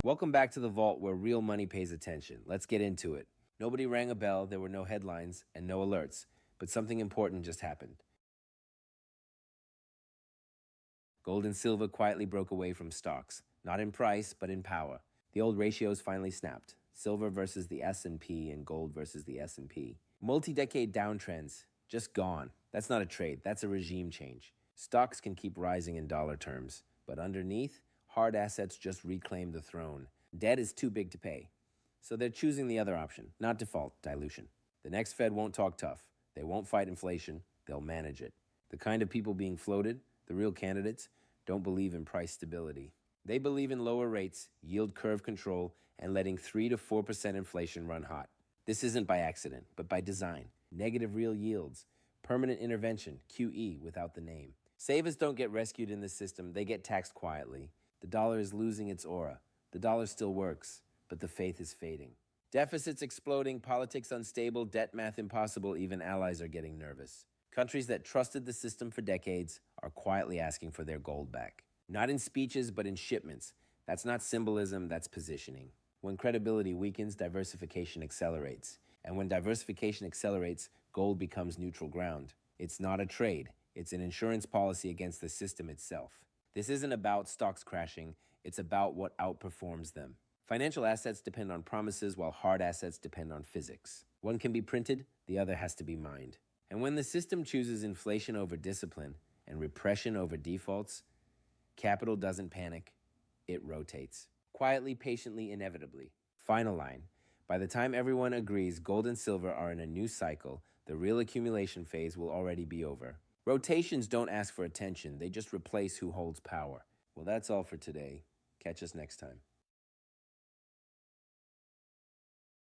Welcome back to the vault where real money pays attention. Let's get into it. Nobody rang a bell, there were no headlines and no alerts, but something important just happened. Gold and silver quietly broke away from stocks, not in price, but in power. The old ratios finally snapped. Silver versus the S&P and gold versus the S&P. Multi-decade downtrends, just gone. That's not a trade, that's a regime change. Stocks can keep rising in dollar terms, but underneath, hard assets just reclaim the throne. Debt is too big to pay. So they're choosing the other option, not default, dilution. The next Fed won't talk tough. They won't fight inflation, they'll manage it. The kind of people being floated, the real candidates, don't believe in price stability. They believe in lower rates, yield curve control, and letting 3 to 4% inflation run hot. This isn't by accident, but by design. Negative real yields, permanent intervention, QE without the name. Savers don't get rescued in this system, they get taxed quietly. The dollar is losing its aura. The dollar still works, but the faith is fading. Deficits exploding, politics unstable, debt math impossible, even allies are getting nervous. Countries that trusted the system for decades are quietly asking for their gold back. Not in speeches, but in shipments. That's not symbolism, that's positioning. When credibility weakens, diversification accelerates. And when diversification accelerates, gold becomes neutral ground. It's not a trade. It's an insurance policy against the system itself. This isn't about stocks crashing. It's about what outperforms them. Financial assets depend on promises, while hard assets depend on physics. One can be printed, the other has to be mined. And when the system chooses inflation over discipline and repression over defaults, capital doesn't panic, it rotates. Quietly, patiently, inevitably. Final line. By the time everyone agrees gold and silver are in a new cycle, the real accumulation phase will already be over. Rotations don't ask for attention, they just replace who holds power. Well, that's all for today. Catch us next time.